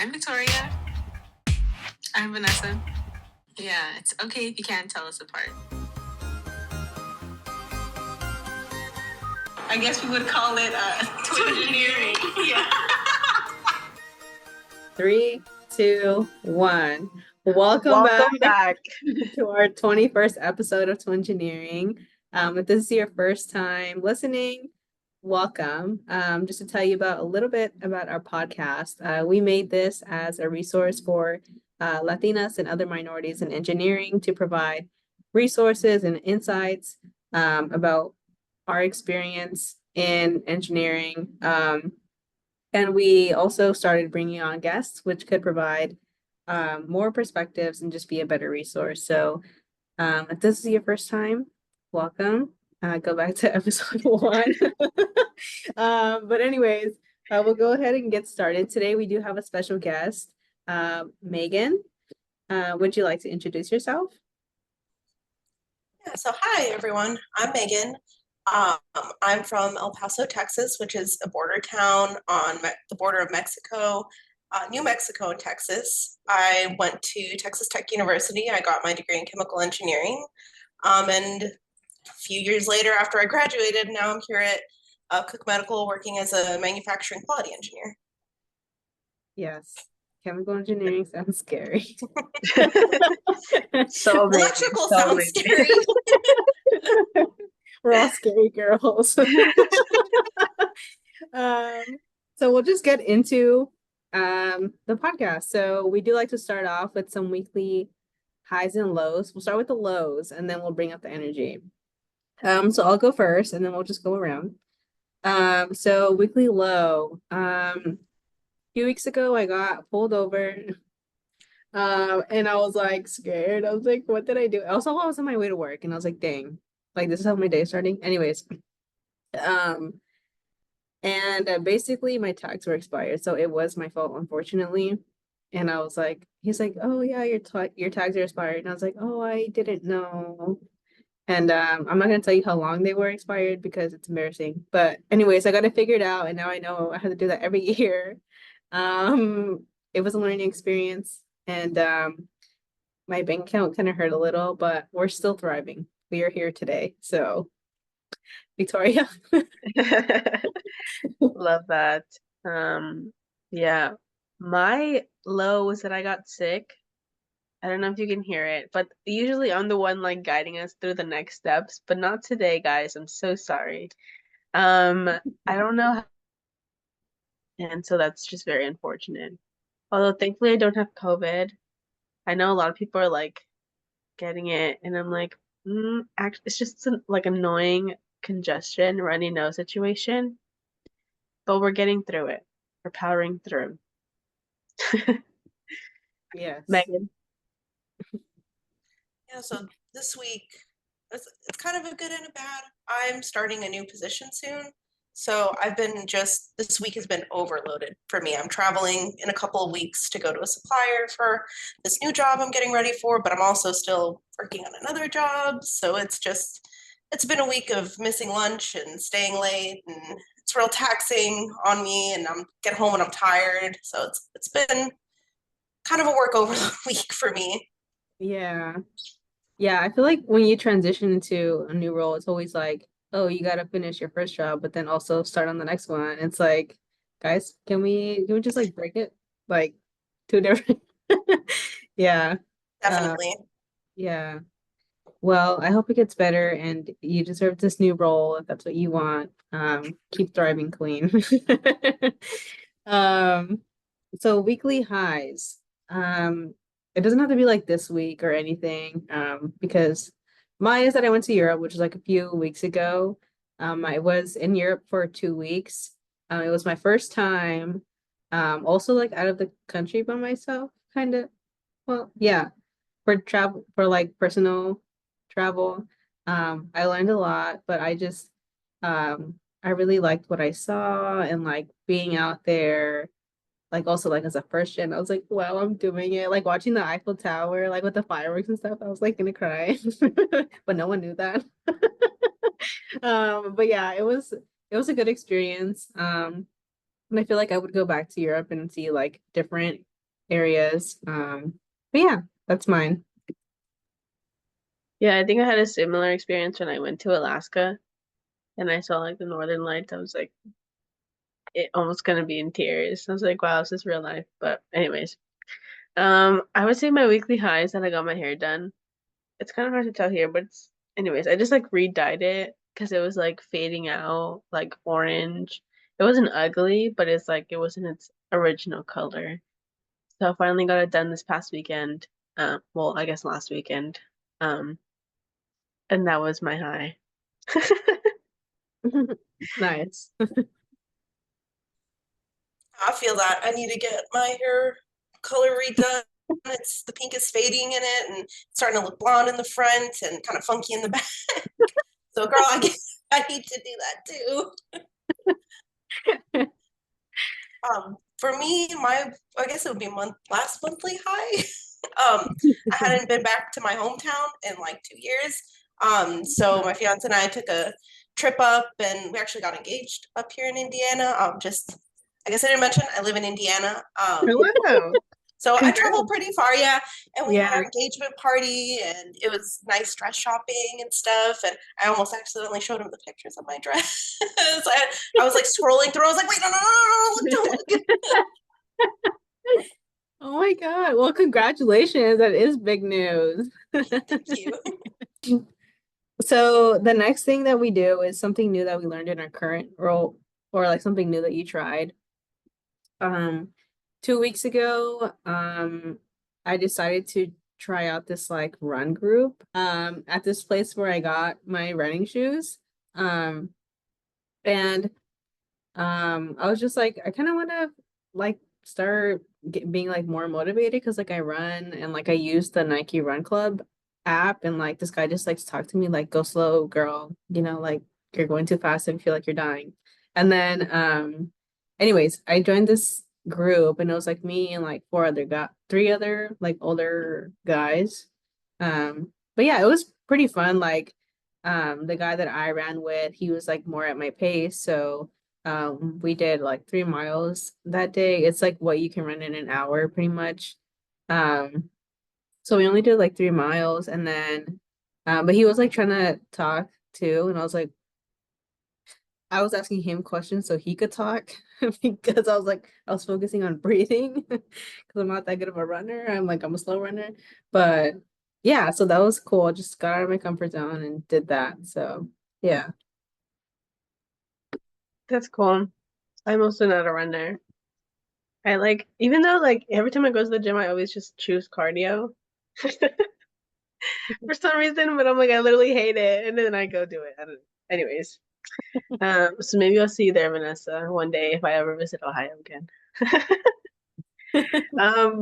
I'm Victoria. I'm Vanessa. Yeah, it's okay if you can't tell us apart. I guess we would call it Twingineering. Yeah. 3, 2, 1. Welcome back to our 21st episode of Twingineering. If this is your first time listening, welcome. Just to tell you about a little bit about our podcast, we made this as a resource for Latinas and other minorities in engineering to provide resources and insights about our experience in engineering. And we also started bringing on guests, which could provide more perspectives and just be a better resource. So if this is your first time, welcome. Go back to episode 1. But anyways, we'll go ahead and get started. Today we do have a special guest, Megan. Would you like to introduce yourself? Yeah, so hi everyone, I'm Megan. I'm from El Paso, Texas, which is a border town on the border of Mexico, New Mexico and Texas. I went to Texas Tech University. I got my degree in chemical engineering. And a few years later, after I graduated, now I'm here at Cook Medical working as a manufacturing quality engineer. Yes. Chemical engineering sounds scary. So electrical sounds scary. We're all scary girls. So we'll just get into the podcast. So we do like to start off with some weekly highs and lows. We'll start with the lows and then we'll bring up the energy. So I'll go first and then we'll just go around. So weekly low. A few weeks ago I got pulled over. And I was like scared. I was like, what did I do? Also, I was on my way to work and I was like, dang, like this is how my day is starting. Anyways, and basically my tags were expired, so it was my fault, unfortunately. And I was like, he's like, oh yeah, your tags are expired. And I was like, oh, I didn't know. And I'm not gonna tell you how long they were expired because it's embarrassing. But anyways, I got it figured out, and now I know I have to do that every year. It was a learning experience, and my bank account kind of hurt a little, but we're still thriving. We are here today. So, Victoria. Love that. Yeah. My low was that I got sick. I don't know if you can hear it, but usually I'm the one like guiding us through the next steps, but not today, guys. I'm so sorry. I don't know. And so that's just very unfortunate. Although thankfully I don't have COVID. I know a lot of people are like getting it, and I'm like, actually, it's just like annoying congestion, runny nose situation. But we're getting through it. We're powering through. Yes. Megan. Yeah, so this week, it's kind of a good and a bad. I'm starting a new position soon. So this week has been overloaded for me. I'm traveling in a couple of weeks to go to a supplier for this new job I'm getting ready for, but I'm also still working on another job. So it's been a week of missing lunch and staying late, and it's real taxing on me, and I'm get home and I'm tired. So it's been kind of a work overload week for me. Yeah. Yeah, I feel like when you transition into a new role, it's always like, oh, you gotta finish your first job, but then also start on the next one. It's like, guys, can we just like break it? Like two different Yeah. Definitely. Yeah. Well, I hope it gets better and you deserve this new role if that's what you want. Keep thriving, Queen. So weekly highs. It doesn't have to be like this week or anything, because mine is that I went to Europe, which was like a few weeks ago. I was in Europe for 2 weeks. It was my first time, also like out of the country by myself, kind of. Well, yeah, for travel, for like personal travel. I learned a lot, but I really liked what I saw and like being out there, like also like as a first gen, I was like, wow, I'm doing it. Like watching the Eiffel Tower, like with the fireworks and stuff, I was like gonna cry. But no one knew that. But yeah, it was a good experience. And I feel like I would go back to Europe and see like different areas. But yeah, that's mine. Yeah, I think I had a similar experience when I went to Alaska and I saw like the Northern Lights. I was like, it almost gonna be in tears. I was like, wow, this is real life. But anyways, I would say my weekly high is that I got my hair done. It's kind of hard to tell here, but anyways, I just like re-dyed it because it was like fading out, like orange. It wasn't ugly, but it's like it wasn't its original color. So I finally got it done this past weekend. Well, I guess last weekend. Um, and that was my high. Nice. I feel that I need to get my hair color redone. It's the pink is fading in it and starting to look blonde in the front and kind of funky in the back. So, girl, I need to do that too. For me, I guess it would be last monthly high. I hadn't been back to my hometown in like 2 years. So my fiance and I took a trip up, and we actually got engaged up here in Indiana. I guess I didn't mention I live in Indiana. Wow. So I Congrats. traveled pretty far, yeah. And we had our Yeah. engagement party, and it was nice dress shopping and stuff. And I almost accidentally showed him the pictures of my dress. I was like scrolling through. I was like, wait, no, don't look. Oh my God. Well, congratulations. That is big news. Thank you. So the next thing that we do is something new that we learned in our current role, or like something new that you tried. 2 weeks ago, I decided to try out this like run group at this place where I got my running shoes. And I was just like, I kind of want to like start being like more motivated because like I run and like I use the Nike Run Club app, and like this guy just likes to talk to me like, go slow, girl, like you're going too fast and you feel like you're dying. And then anyways, I joined this group, and it was like me and like three other like older guys. But yeah, it was pretty fun. Like the guy that I ran with, he was like more at my pace, so we did like 3 miles that day. It's like what you can run in an hour pretty much. So we only did like 3 miles, and then but he was like trying to talk too, and I was asking him questions so he could talk because I was focusing on breathing because I'm not that good of a runner. I'm a slow runner. But yeah, so that was cool. Just got out of my comfort zone and did that. So yeah. That's cool. I'm also not a runner. I like, even though like every time I go to the gym, I always just choose cardio for some reason, but I'm like, I literally hate it. And then I go do it. I don't know. Anyways, so maybe I'll see you there, Vanessa, one day if I ever visit Ohio again.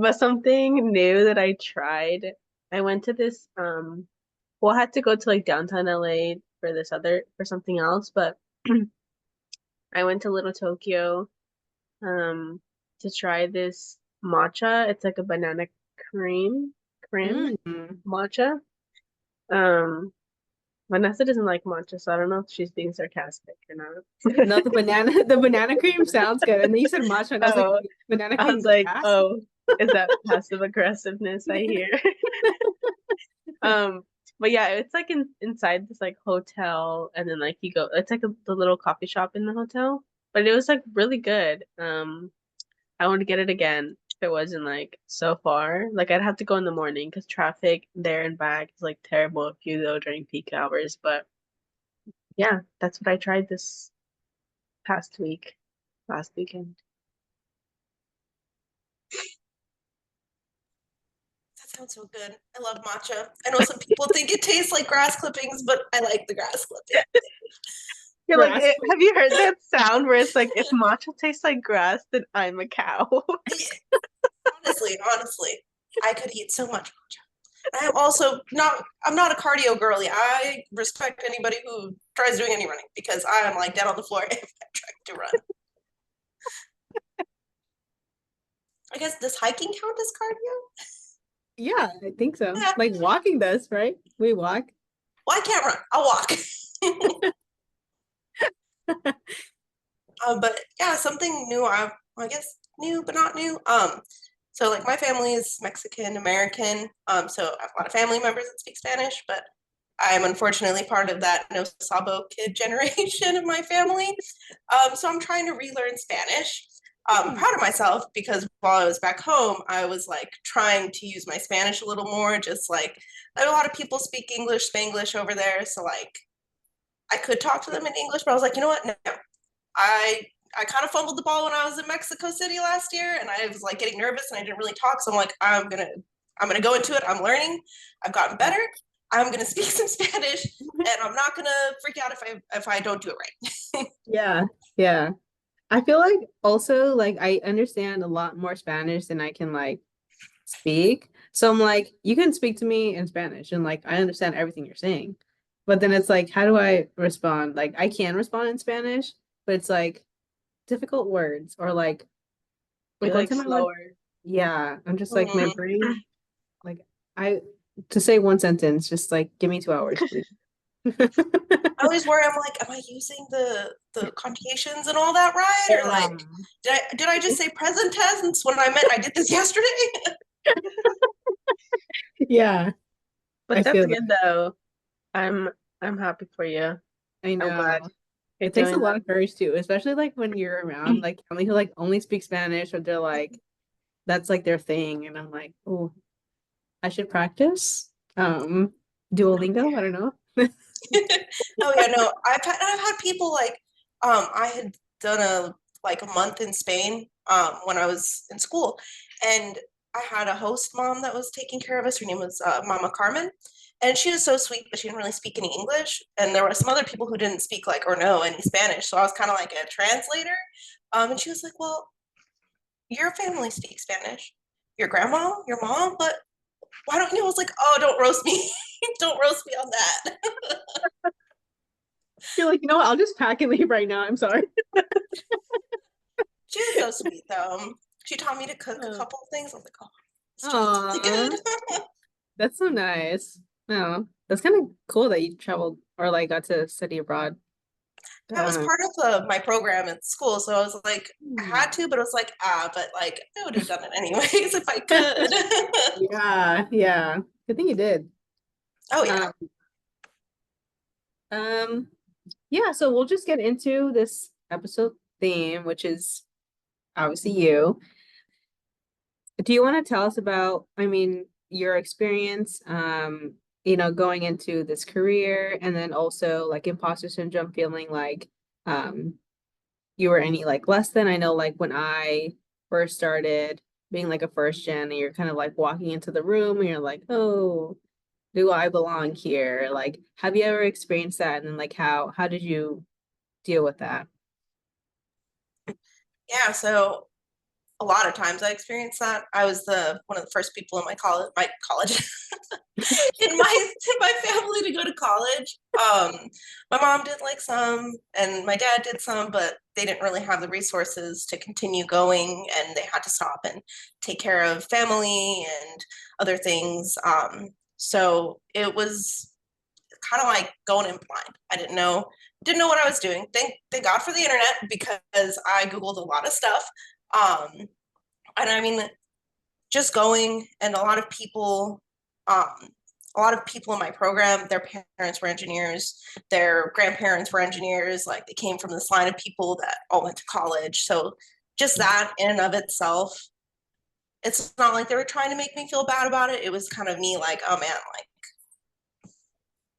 But something new that I tried, I went to this, well, I had to go to like downtown LA for something else, but I went to Little Tokyo to try this matcha. It's like a banana cream Mm. matcha. Um, Vanessa doesn't like matcha, so I don't know if she's being sarcastic or not. No, the banana cream sounds good. And then you said matcha, and I was like, Oh, banana I cream was like, grass? oh, is that passive aggressiveness I hear? Um, but yeah, it's like inside this like hotel, and then like it's like the little coffee shop in the hotel. But it was like really good. I want to get it again if it wasn't like so far. Like I'd have to go in the morning because traffic there and back is like terrible if you go during peak hours. But yeah, that's what I tried this last weekend. That sounds so good. I love matcha. I know some people think it tastes like grass clippings, but I like the grass clippings. You're like, Grass. have you heard that sound where it's like, if matcha tastes like grass, then I'm a cow. Honestly, I could eat so much matcha. I am also I'm not a cardio girly. I respect anybody who tries doing any running because I am like dead on the floor if I try to run. I guess does hiking count as cardio? Yeah, I think so. Yeah. Like walking does, right? We walk. Well, I can't run. I'll walk. But yeah, something new. I guess new but not new. So like my family is Mexican American, so I have a lot of family members that speak Spanish, but I'm unfortunately part of that no sabo kid generation of my family. So I'm trying to relearn Spanish. I'm proud of myself because while I was back home, I was like trying to use my Spanish a little more, just like a lot of people speak English, Spanglish over there. So like I could talk to them in English, but I was like, you know what? No. I I kind of fumbled the ball when I was in Mexico City last year and I was like getting nervous and I didn't really talk. So I'm like, I'm gonna go into it. I'm learning. I've gotten better. I'm gonna speak some Spanish and I'm not gonna freak out if I don't do it right. Yeah, yeah. I feel like also like I understand a lot more Spanish than I can like speak. So I'm like, you can speak to me in Spanish and like I understand everything you're saying. But then it's like, how do I respond? Like I can respond in Spanish, but it's like difficult words or You're one like time I went, slower. yeah, I'm just like my Mhm. brain, like I to say one sentence, just like give me 2 hours, please. I always worry. I'm like, am I using the conjugations and all that right? Or like, Um, did I just say present tense when I meant I did this yesterday? yeah, I But that's feel good that. though. I'm I'm happy for you. I I'm glad know. you're It takes a doing lot that. of courage too, especially like when you're around like family who like only speak Spanish or they're like that's like their thing. And I'm like, oh, I should practice. Duolingo, I don't know. Oh yeah, no. I've had people like I had done a month in Spain when I was in school, and I had a host mom that was taking care of us. Her name was Mama Carmen, and she was so sweet, but she didn't really speak any English. And there were some other people who didn't speak like or know any Spanish, so I was kind of like a translator. And she was like, "Well, your family speaks Spanish, your grandma, your mom, but why don't you?" I was like, "Oh, don't roast me, don't roast me on that." You're like, you know what? I'll just pack and leave right now. I'm sorry. She was so sweet though. She taught me to cook a Oh. couple of things. I was like, oh, this chicken's really Aw, good. that's so nice. No, that's kind of cool that you traveled or like got to study abroad. That was Uh, part of my program at school. So I was like, I had to, but I was like, but like I would have done it anyways if I could. yeah, yeah. Good thing you did. Oh yeah. Um, um, yeah, so we'll just get into this episode theme, which is obviously you. Do you want to tell us about, I mean, your experience, going into this career and then also like imposter syndrome, feeling like um you were any like less than? I know like when I first started being like a first gen and you're kind of like walking into the room and you're like, oh, do I belong here? Like, have you ever experienced that? And then like how did you deal with that? Yeah. So a lot of times I experienced that. I was the one of the first people in my college in my family to go to college. My mom did like some, and my dad did some, but they didn't really have the resources to continue going, and they had to stop and take care of family and other things. So it was kind of like going in blind. I didn't know what I was doing. Thank God for the internet because I googled a lot of stuff. Um, and I mean, just going and um, a lot of people in my program, their parents were engineers, their grandparents were engineers, like they came from this line of people that all went to college. So just that in and of itself, it's not like they were trying to make me feel bad about it. It was kind of me like, oh man, like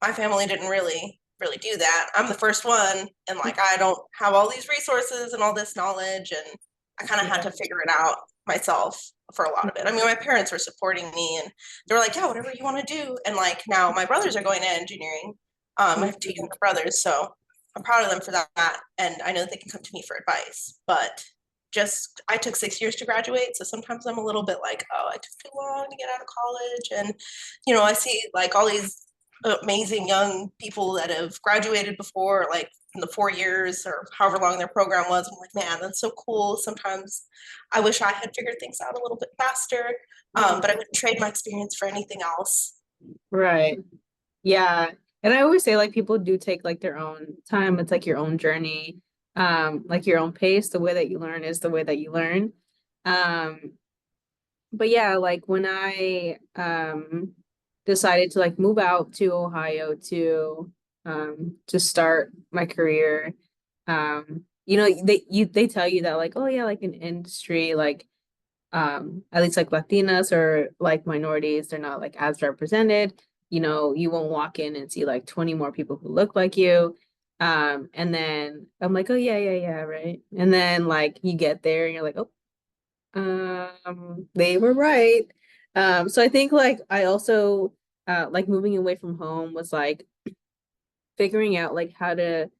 my family didn't really do that. I'm the first one and like I don't have all these resources and all this knowledge and I kind of had Yeah. to figure it out myself for a lot of it. I mean, my parents were supporting me and they were like, yeah, whatever you want to do. And like now my brothers are going to engineering. I have two younger brothers, so I'm proud of them for that. And I know they can come to me for advice, but just I took 6 years to graduate. So sometimes I'm a little bit like, oh, I took too long to get out of college. And, I see like all these amazing young people that have graduated before, like in the 4 years or however long their program was. I'm like, man, that's so cool. Sometimes I wish I had figured things out a little bit faster, but I wouldn't trade my experience for anything else. Right. Yeah. And I always say like people do take like their own time. It's like your own journey, like your own pace. The way that you learn is the way that you learn. Um, but yeah, like when I decided to like move out to Ohio to start my career, they tell you that like, oh yeah, like in industry, like at least like Latinas or like minorities, they're not like as represented. You won't walk in and see like 20 more people who look like you. And then I'm like, oh yeah, right. And then like you get there and you're like, oh, they were right. So I think like I also like moving away from home was like figuring out like how to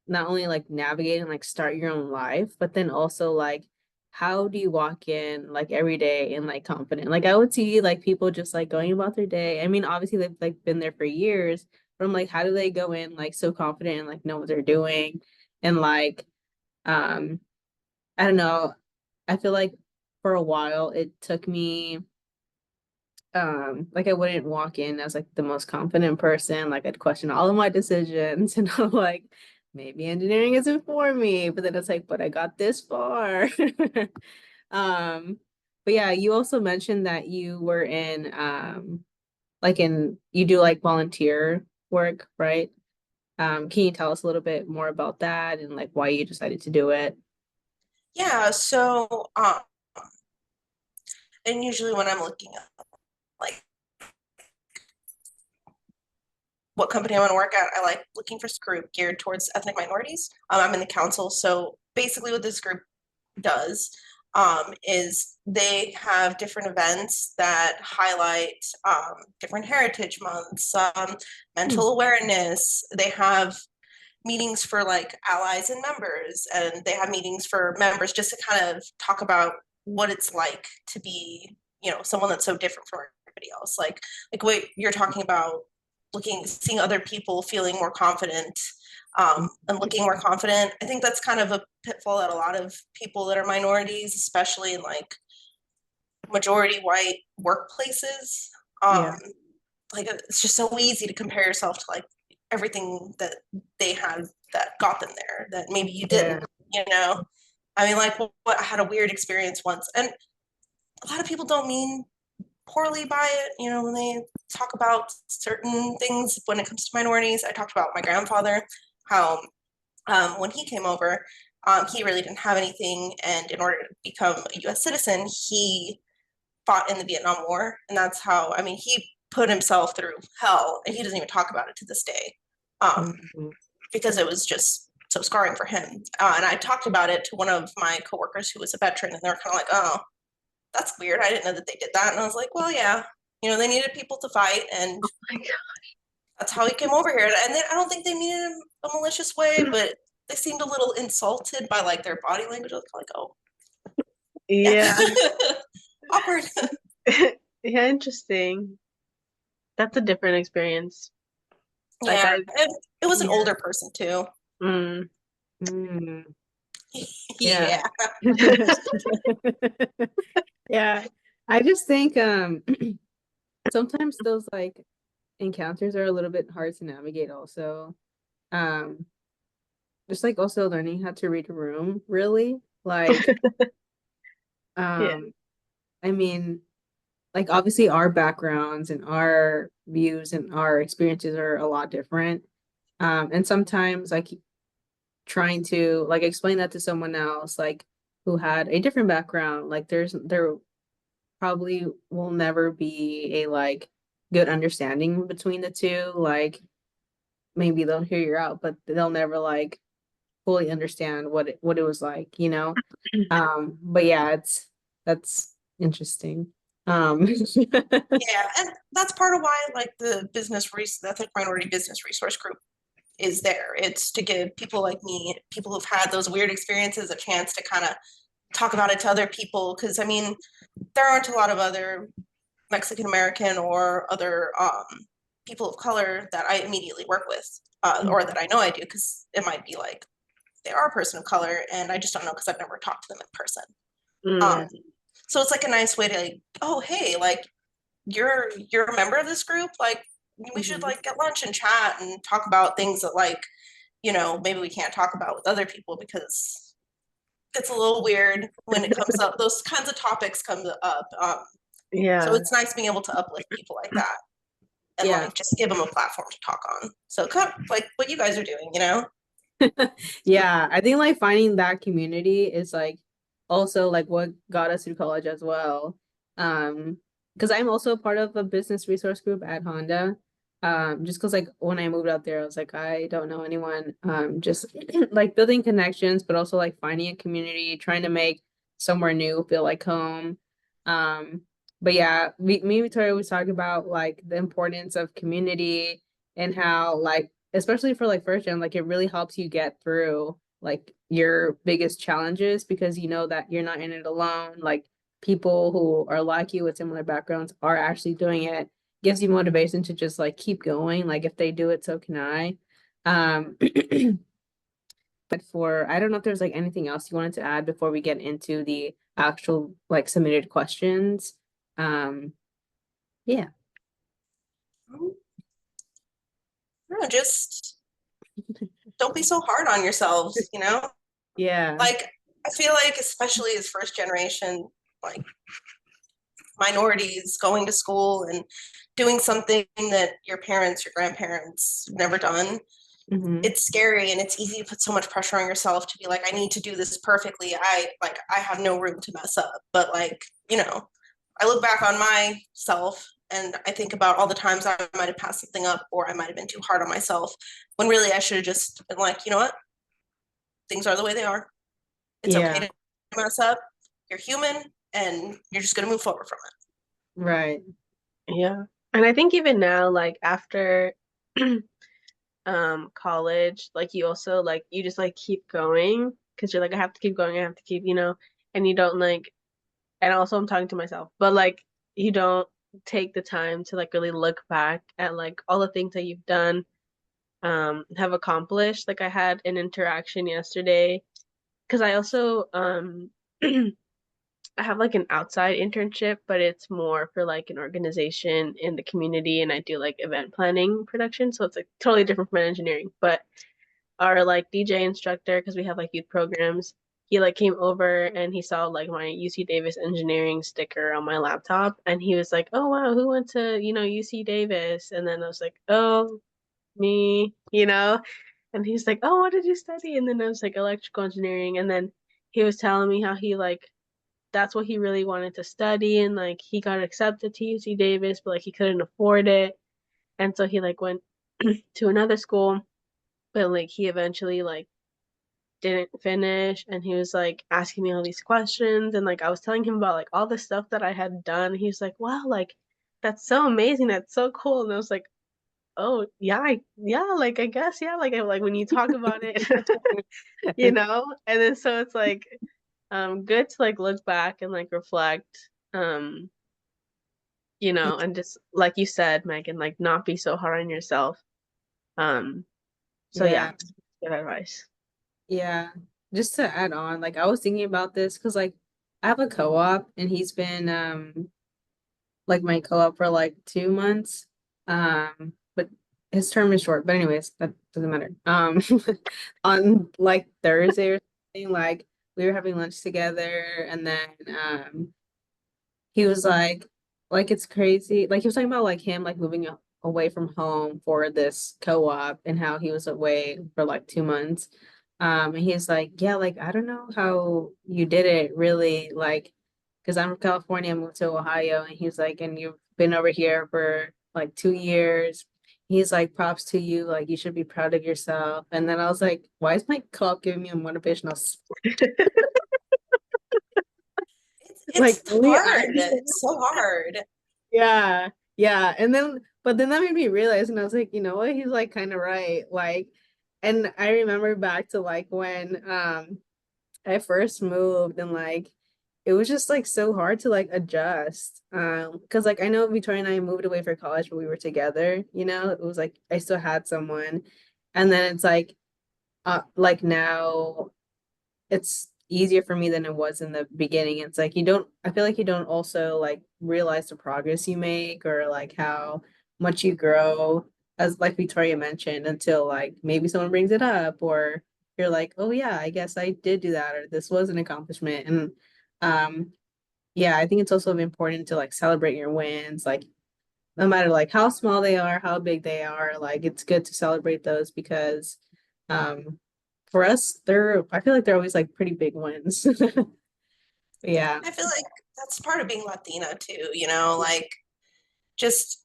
not only like navigate and like start your own life, but then also like how do you walk in like every day and like confident? Like I would see like people just like going about their day. I mean, obviously they've like been there for years, but I'm like, how do they go in like so confident and like know what they're doing? And like um I don't know. I feel like for a while it took me like I wouldn't walk in as like the most confident person. Like I'd question all of my decisions and I'm like, maybe engineering isn't for me. But then it's like, but I got this far. But yeah, you also mentioned that you were in you do like volunteer work, right? Can you tell us a little bit more about that and like why you decided to do it? Yeah, so and usually when I'm looking at like what company I want to work at, I like looking for a group geared towards ethnic minorities. I'm in the council, so basically what this group does is they have different events that highlight different heritage months, mental awareness. They have meetings for like allies and members, and they have meetings for members just to kind of talk about what it's like to be, someone that's so different from everybody else. Like what you're talking about, seeing other people feeling more confident and looking more confident. I think that's kind of a pitfall that a lot of people that are minorities, especially in like majority white workplaces, Yeah. like it's just so easy to compare yourself to like everything that they had that got them there that maybe you didn't. I mean, like I had a weird experience once, and a lot of people don't mean poorly by it, when they talk about certain things when it comes to minorities. I talked about my grandfather, how when he came over, he really didn't have anything, and in order to become a US citizen, he fought in the Vietnam War, and that's how, I mean, he put himself through hell, and he doesn't even talk about it to this day, because it was just so scarring for him. And I talked about it to one of my coworkers who was a veteran, and they're kind of like, oh, that's weird. I didn't know that they did that. And I was like, well, yeah, they needed people to fight, and Oh my God. that's how he came over here. And I don't think they mean it in a malicious way, but they seemed a little insulted by like their body language. I was like, oh, Yeah. awkward. Yeah, interesting. That's a different experience. Like Yeah, it was an yeah. older person too. Mm. Yeah. Yeah. I just think sometimes those like encounters are a little bit hard to navigate also. Um just like also learning how to read a room, really. Like Yeah. I mean, like obviously our backgrounds and our views and our experiences are a lot different. And sometimes like trying to like explain that to someone else like who had a different background, like there probably will never be a like good understanding between the two. Like maybe they'll hear you out, but they'll never like fully understand what it was like, you know? But yeah, that's interesting. Yeah, and that's part of why like the ethnic minority business resource group is there. It's to give people like me, people who've had those weird experiences, a chance to kind of talk about it to other people. Because I mean, there aren't a lot of other Mexican American or other people of color that I immediately work with, or that I know I do, because it might be like they are a person of color and I just don't know because I've never talked to them in person. So it's like a nice way to like, oh hey, like you're a member of this group, like we should like get lunch and chat and talk about things that like maybe we can't talk about with other people because gets a little weird when it comes up. Those kinds of topics come up. Yeah. So it's nice being able to uplift people like that and Yeah. like just give them a platform to talk on. So kind of like what you guys are doing, you know? Yeah, I think like finding that community is like also like what got us through college as well. Because I'm also a part of a business resource group at Honda. Just because like when I moved out there, I was like, I don't know anyone. Just like building connections, but also like finding a community, trying to make somewhere new feel like home. But yeah, me and Victoria was talking about like the importance of community and how like especially for like first gen, like it really helps you get through like your biggest challenges because you know that you're not in it alone. Like people who are like you with similar backgrounds are actually doing it. Gives you motivation to just like keep going. Like if they do it, so can I. Um, but for I don't know if there's like anything else you wanted to add before we get into the actual like submitted questions. Yeah. No, just don't be so hard on yourselves, you know? Yeah. Like I feel like especially as first generation, like minorities going to school and doing something that your parents, your grandparents never done. It's scary and it's easy to put so much pressure on yourself to be like, I need to do this perfectly. I have no room to mess up. But like, you know, I look back on myself and I think about all the times I might have passed something up or I might have been too hard on myself when really I should have just been like, you know what? Things are the way they are. It's okay to mess up. You're human and you're just going to move forward from it. Right. Yeah. And I think even now, like after college, like you also like you just like keep going because you're like, I have to keep going, I have to keep, and you don't like, and also I'm talking to myself, but like you don't take the time to like really look back at like all the things that you've done, have accomplished. Like I had an interaction yesterday because I also I have like an outside internship, but it's more for like an organization in the community, and I do like event planning production, so it's like totally different from engineering. But our like DJ instructor, because we have like youth programs, he like came over and he saw like my UC Davis engineering sticker on my laptop, and he was like, "Oh wow, who went to UC Davis?" And then I was like, "Oh, me." And he's like, "Oh, what did you study?" And then I was like, "Electrical engineering." And then he was telling me how he like that's what he really wanted to study, and like he got accepted to UC Davis, but like he couldn't afford it. And so he like went to another school, but like he eventually like didn't finish, and he was like asking me all these questions, and like I was telling him about like all the stuff that I had done. He was like, "Wow, like that's so amazing, that's so cool." And I was like, "Oh yeah, yeah, like I guess yeah, like when you talk about it." And then so it's like good to like look back and like reflect, and just like you said, Megan, like not be so hard on yourself. So yeah, good advice. Yeah. Just to add on, like I was thinking about this because like I have a co-op and he's been like my co-op for like 2 months. But his term is short. But anyways, that doesn't matter. On like Thursday or something, like we were having lunch together and then he was like it's crazy. Like he was talking about like him like moving away from home for this co-op and how he was away for like 2 months. And he's like, yeah, like I don't know how you did it really, like, because I'm from California, I moved to Ohio, and he's like, and you've been over here for like 2 years. He's like, props to you, like you should be proud of yourself. And then I was like, why is my co-op giving me a motivational like It's hard. It's so hard. Yeah, yeah. But then that made me realize, and I was like, you know what? He's like kind of right. Like, and I remember back to like when I first moved and like it was just like so hard to like adjust. Because like I know Victoria and I moved away for college, but we were together, it was like I still had someone. And then it's like now it's easier for me than it was in the beginning. It's like I feel like you don't also like realize the progress you make or like how much you grow, as like Victoria mentioned, until like maybe someone brings it up or you're like, oh yeah, I guess I did do that, or this was an accomplishment. And yeah, I think it's also important to like celebrate your wins, like no matter like how small they are, how big they are, like it's good to celebrate those because um for us, I feel like they're always like pretty big wins. Yeah. I feel like that's part of being Latina too, you know, like just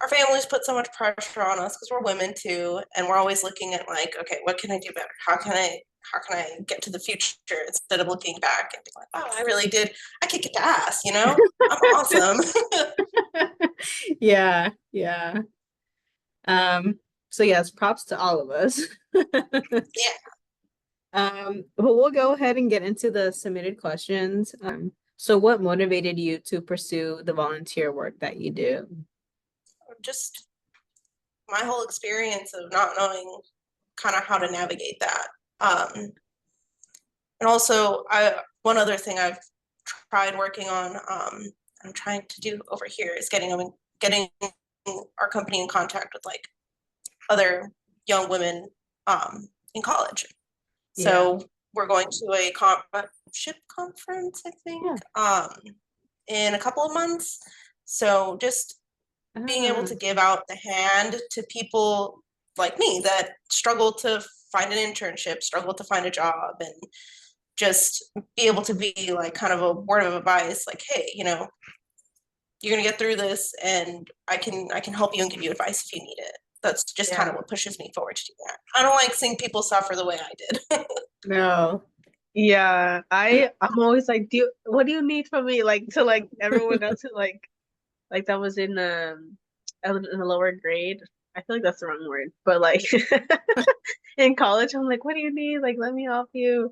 our families put so much pressure on us because we're women too, and we're always looking at like, okay, what can I do better? How can I get to the future instead of looking back and being like, oh, I kicked ass, you know? I'm awesome. Yeah, yeah. So yes, props to all of us. Yeah. But we'll go ahead and get into the submitted questions. So what motivated you to pursue the volunteer work that you do? Just my whole experience of not knowing kind of how to navigate that. And also, one other thing I've tried working on, I'm trying to do over here is getting our company in contact with like other young women in college. So we're going to a ship conference, I think, in a couple of months. So just being able to give out the hand to people like me that struggle to find an internship, struggle to find a job, and just be able to be like kind of a word of advice, like, hey, you know, you're gonna get through this, and I can help you and give you advice if you need it. That's just kind of what pushes me forward to do that. I don't like seeing people suffer the way I did. No. Yeah, I'm always like, what do you need from me? Like to like everyone else who like that was in the lower grade. I feel like that's the wrong word, but like in college, I'm like, what do you need? Like, let me help you.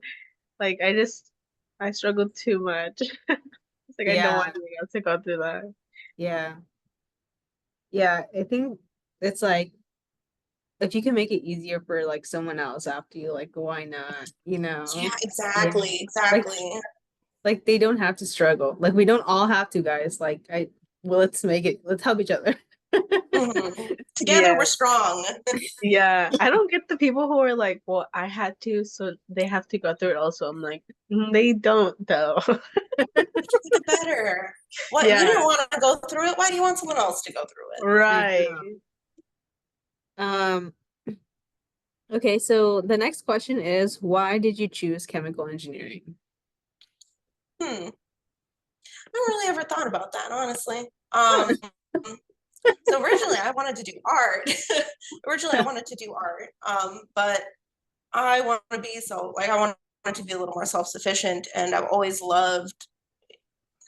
Like, I struggled too much. It's like I don't want anyone else to go through that. Yeah. Yeah, I think it's like if you can make it easier for like someone else after you, like why not? You know? Yeah, exactly. Like they don't have to struggle. Like we don't all have to, guys. Let's help each other. Together we're strong. Yeah, I don't get the people who are like, well, I had to, so they have to go through it also. I'm like, they don't though. Make it better. What, you didn't want to go through it? Why do you want someone else to go through it? Right. Okay, so the next question is, why did you choose chemical engineering? I haven't really ever thought about that, honestly. So originally I wanted to do art. But I want to be I wanted to be a little more self-sufficient, and I've always loved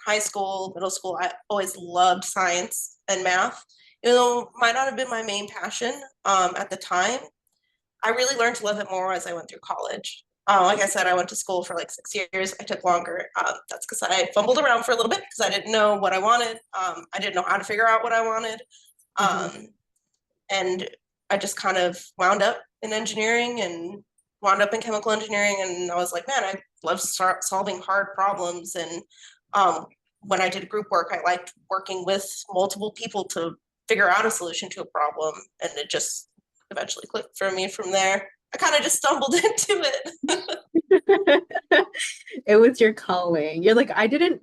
high school, middle school. I always loved science and math, even though it might not have been my main passion at the time. I really learned to love it more as I went through college. Like I said, I went to school for like 6 years. I took longer. That's because I fumbled around for a little bit because I didn't know what I wanted. I didn't know how to figure out what I wanted. And I just kind of wound up in engineering and wound up in chemical engineering. And I was like, man, I love solving hard problems. And when I did group work, I liked working with multiple people to figure out a solution to a problem. And it just eventually clicked for me from there. I kind of just stumbled into it. It was your calling. You're like, I didn't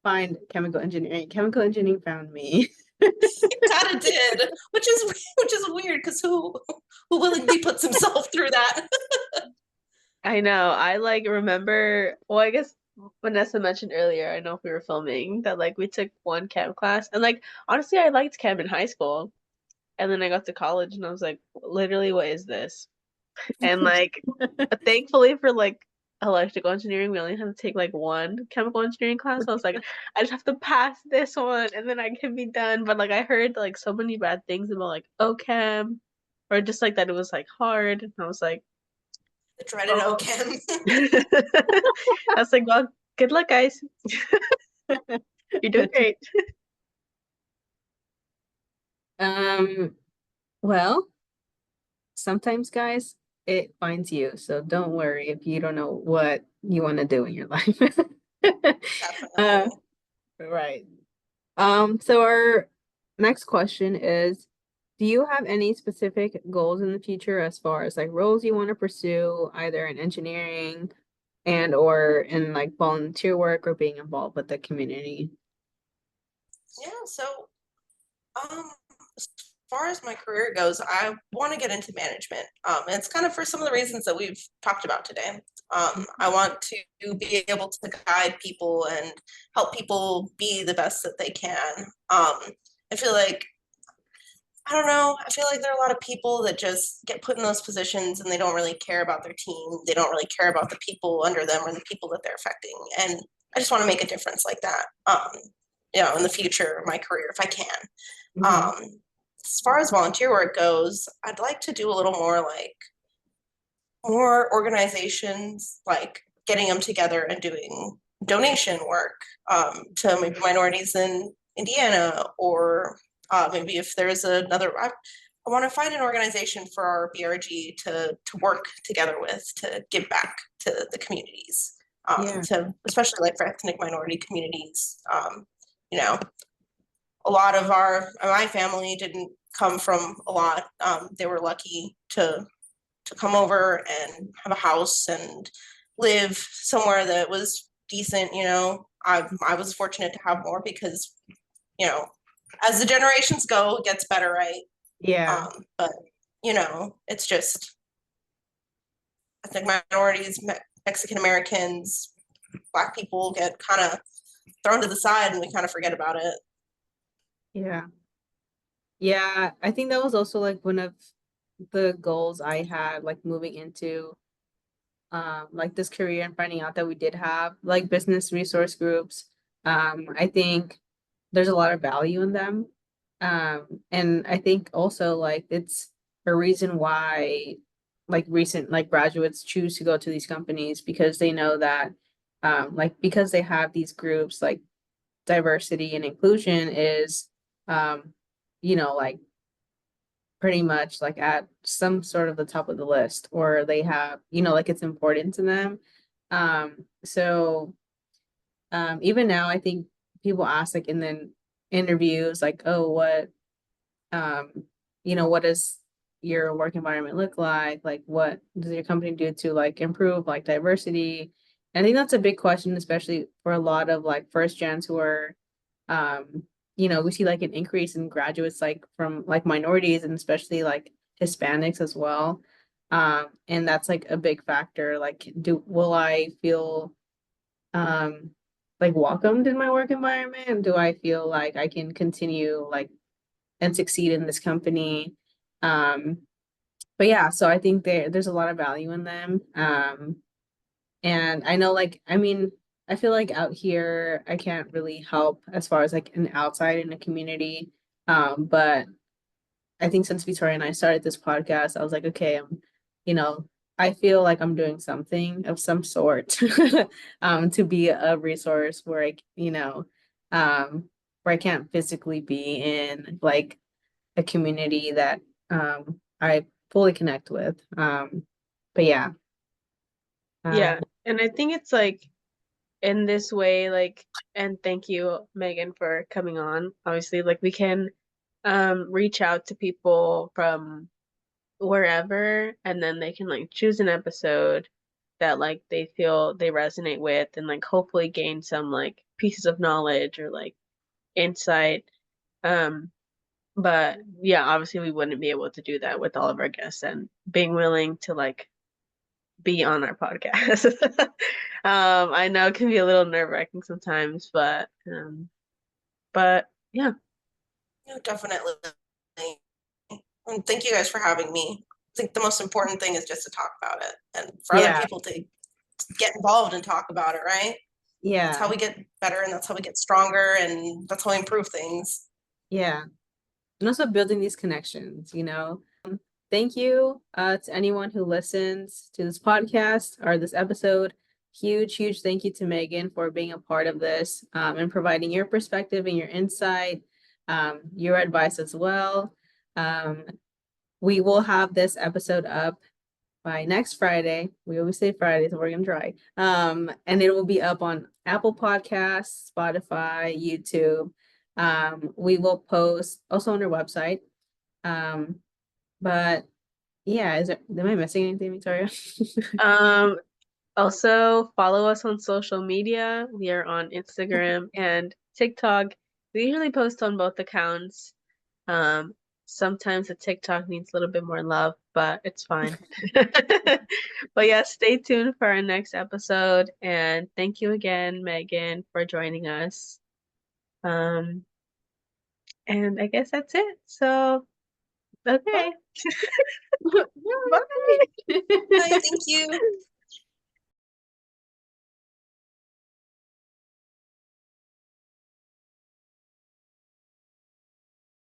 find chemical engineering. Chemical engineering found me. It kind of did, which is weird because who willingly puts himself through that? I know. I like remember, well, I guess Vanessa mentioned earlier, I know if we were filming, that like we took one chem class, and like honestly I liked chem in high school. And then I got to college and I was like, literally, what is this? And like thankfully for like electrical engineering, we only had to take like one chemical engineering class. So I was like, I just have to pass this one and then I can be done. But like I heard like so many bad things about like OChem, or just like that it was like hard. And I was like, the dreaded OChem. I was like, well, good luck, guys. You're doing great. Well, sometimes, guys, it finds you. So don't worry if you don't know what you want to do in your life. Definitely. Right. So our next question is, do you have any specific goals in the future as far as like roles you want to pursue, either in engineering and or in like volunteer work or being involved with the community? Yeah, so as far as my career goes, I want to get into management. And it's kind of for some of the reasons that we've talked about today. I want to be able to guide people and help people be the best that they can. I feel like, I don't know, I feel like there are a lot of people that just get put in those positions and they don't really care about their team. They don't really care about the people under them or the people that they're affecting. And I just want to make a difference like that, in the future of my career, if I can. As far as volunteer work goes, I'd like to do a little more organizations, like getting them together and doing donation work to maybe minorities in Indiana, or maybe if there's another, I want to find an organization for our BRG to work together with to give back to the communities, to especially like for ethnic minority communities. A lot of my family didn't come from a lot. They were lucky to come over and have a house and live somewhere that was decent. I was fortunate to have more because, as the generations go, it gets better, right? Yeah. But it's just ethnic minorities, Mexican Americans, Black people get kind of thrown to the side and we kind of forget about it. Yeah. Yeah, I think that was also like one of the goals I had, like moving into like this career and finding out that we did have like business resource groups. I think there's a lot of value in them. And I think also like it's a reason why like recent like graduates choose to go to these companies because they know that like because they have these groups like diversity and inclusion is like pretty much like at some sort of the top of the list, or they have, like it's important to them. So even now I think people ask like in the interviews like, oh, um what does your work environment look like what does your company do to like improve like diversity? And I think that's a big question, especially for a lot of like first gens who are we see like an increase in graduates like from like minorities and especially like Hispanics as well. And that's like a big factor. Like, will I feel um like welcomed in my work environment? Do I feel like I can continue like and succeed in this company? But yeah, so I think there's a lot of value in them. And I know like I feel like out here I can't really help as far as like an outside in the community. But I think since Victoria and I started this podcast, I was like, okay, you know, I feel like I'm doing something of some sort to be a resource where where I can't physically be in like a community that I fully connect with. But yeah. Yeah, and I think it's like in this way, like, and thank you, Megan, for coming on. Obviously, like we can reach out to people from wherever, and then they can like choose an episode that like they feel they resonate with, and like hopefully gain some like pieces of knowledge or like insight. But yeah, obviously we wouldn't be able to do that with all of our guests, and being willing to like be on our podcast. I know it can be a little nerve-wracking sometimes, but yeah. No, definitely. And thank you guys for having me. I think the most important thing is just to talk about it and for other people to get involved and talk about it, right? Yeah. That's how we get better and that's how we get stronger and that's how we improve things. Yeah. And also building these connections. Thank you to anyone who listens to this podcast or this episode. Huge thank you to Megan for being a part of this and providing your perspective and your insight, your advice as well. We will have this episode up by next Friday. We always say Friday, so we're gonna try. And it will be up on Apple Podcasts, Spotify, YouTube. We will post also on our website. But yeah, am I missing anything, Victoria? Also follow us on social media. We are on Instagram and TikTok. We usually post on both accounts. Sometimes the TikTok needs a little bit more love, but it's fine. But yeah, stay tuned for our next episode. And thank you again, Megan, for joining us. And I guess that's it. So, okay. Bye. Bye, thank you.